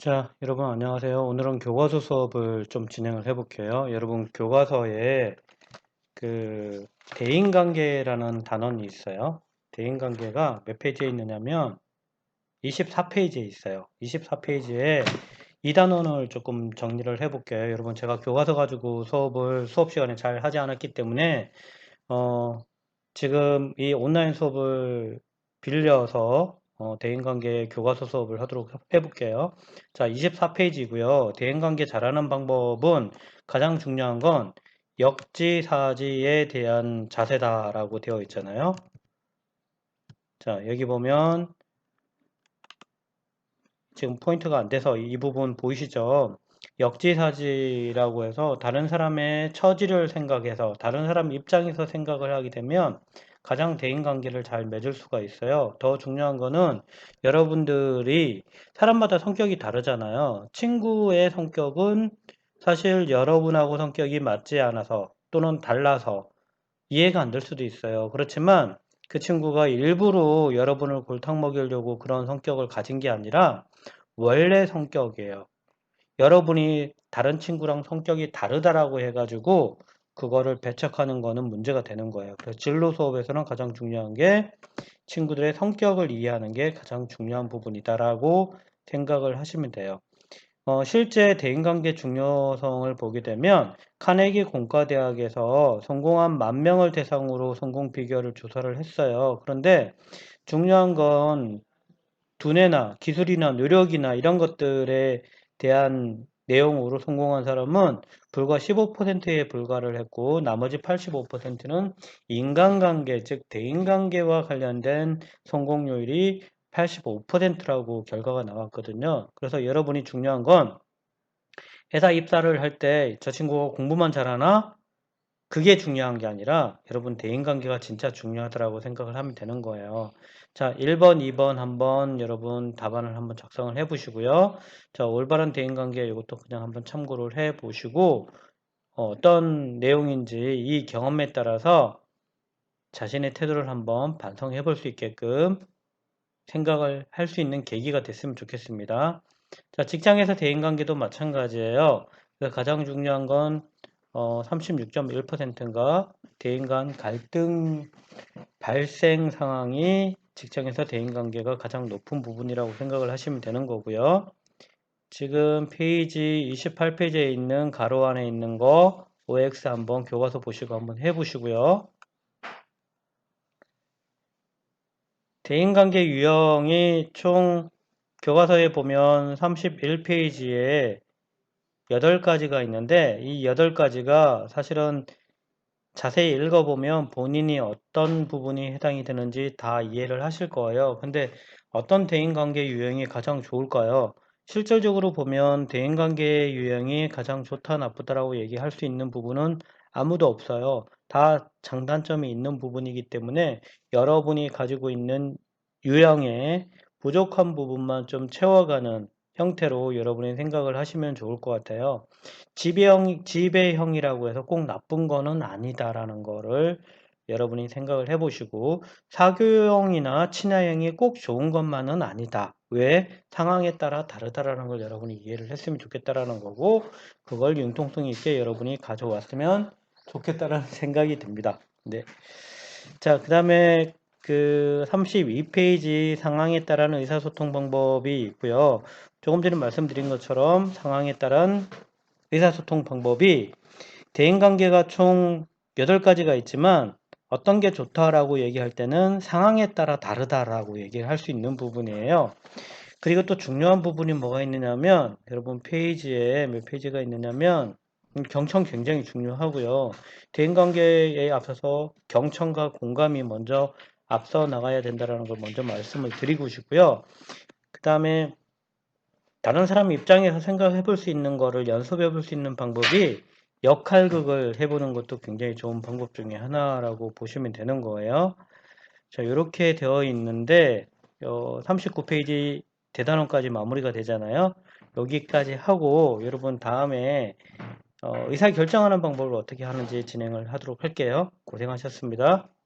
자, 여러분 안녕하세요. 오늘은 교과서 수업을 좀 진행을 해볼게요. 여러분 교과서에 그 대인관계라는 단원이 있어요. 대인관계가 몇 페이지에 있느냐면 24페이지에 있어요. 24페이지에 이 단원을 조금 정리를 해볼게요. 여러분 제가 교과서 가지고 수업을 수업 시간에 잘 하지 않았기 때문에 어, 지금 이 온라인 수업을 빌려서 대인관계 교과서 수업을 하도록 해볼게요. 자, 24페이지고요. 대인관계 잘하는 방법은 가장 중요한 건 역지사지에 대한 자세다라고 되어 있잖아요. 자, 여기 보면 지금 포인트가 안 돼서 이 부분 보이시죠? 역지사지라고 해서 다른 사람의 처지를 생각해서 다른 사람 입장에서 생각을 하게 되면 가장 대인관계를 잘 맺을 수가 있어요. 더 중요한 거는 여러분들이 사람마다 성격이 다르잖아요. 친구의 성격은 사실 여러분하고 성격이 맞지 않아서 또는 달라서 이해가 안 될 수도 있어요. 그렇지만 그 친구가 일부러 여러분을 골탕 먹이려고 그런 성격을 가진 게 아니라 원래 성격이에요. 여러분이 다른 친구랑 성격이 다르다라고 해가지고 그거를 배척하는 거는 문제가 되는 거예요. 그래서 진로 수업에서는 가장 중요한 게 친구들의 성격을 이해하는 게 가장 중요한 부분이다라고 생각을 하시면 돼요. 실제 대인관계 중요성을 보게 되면 카네기 공과대학에서 성공한 10,000명을 대상으로 성공 비결을 조사를 했어요. 그런데 중요한 건 두뇌나 기술이나 노력이나 이런 것들에 대한 내용으로 성공한 사람은 불과 15%에 불과를 했고 나머지 85%는 인간관계, 즉 대인관계와 관련된 성공률이 85%라고 결과가 나왔거든요. 그래서 여러분이 중요한 건 회사 입사를 할 때 저 친구가 공부만 잘하나? 그게 중요한 게 아니라 여러분 대인관계가 진짜 중요하다고 생각을 하면 되는 거예요. 자, 1번, 2번 한번 여러분 답안을 한번 작성을 해 보시고요. 자, 올바른 대인관계 이것도 그냥 한번 참고를 해 보시고 어떤 내용인지 이 경험에 따라서 자신의 태도를 한번 반성해 볼 수 있게끔 생각을 할 수 있는 계기가 됐으면 좋겠습니다. 자, 직장에서 대인관계도 마찬가지예요. 그래서 가장 중요한 건 36.1%인가 대인 간 갈등 발생 상황이 직장에서 대인관계가 가장 높은 부분이라고 생각을 하시면 되는 거고요. 지금 페이지 28페이지에 있는 가로 안에 있는 거 OX 한번 교과서 보시고 한번 해보시고요. 대인관계 유형이 총 교과서에 보면 31페이지에 8가지가 있는데 이 8가지가 사실은 자세히 읽어보면 본인이 어떤 부분이 해당이 되는지 다 이해를 하실 거예요. 근데 어떤 대인관계 유형이 가장 좋을까요? 실질적으로 보면 대인관계 유형이 가장 좋다, 나쁘다라고 얘기할 수 있는 부분은 아무도 없어요. 다 장단점이 있는 부분이기 때문에 여러분이 가지고 있는 유형의 부족한 부분만 좀 채워가는 형태로 여러분이 생각을 하시면 좋을 것 같아요. 지배형이라고 해서 꼭 나쁜 거는 아니다라는 거를 여러분이 생각을 해보시고 사교형이나 친화형이 꼭 좋은 것만은 아니다. 왜? 상황에 따라 다르다라는 걸 여러분이 이해를 했으면 좋겠다라는 거고 그걸 융통성 있게 여러분이 가져왔으면 좋겠다라는 생각이 듭니다. 네. 자, 그 다음에 그 32페이지 상황에 따른 의사소통 방법이 있고요. 조금 전에 말씀드린 것처럼 상황에 따른 의사소통 방법이 대인관계가 총 8가지가 있지만 어떤 게 좋다라고 얘기할 때는 상황에 따라 다르다라고 얘기를 할 수 있는 부분이에요. 그리고 또 중요한 부분이 뭐가 있느냐면 여러분 페이지에 몇 페이지가 있느냐면 경청 굉장히 중요하고요. 대인관계에 앞서서 경청과 공감이 먼저 앞서 나가야 된다는 걸 먼저 말씀을 드리고 싶고요. 그 다음에 다른 사람 입장에서 생각해 볼 수 있는 거를 연습해 볼 수 있는 방법이 역할극을 해보는 것도 굉장히 좋은 방법 중에 하나라고 보시면 되는 거예요. 자, 이렇게 되어 있는데 39페이지 대단원까지 마무리가 되잖아요. 여기까지 하고 여러분 다음에 의사 결정하는 방법을 어떻게 하는지 진행을 하도록 할게요. 고생하셨습니다.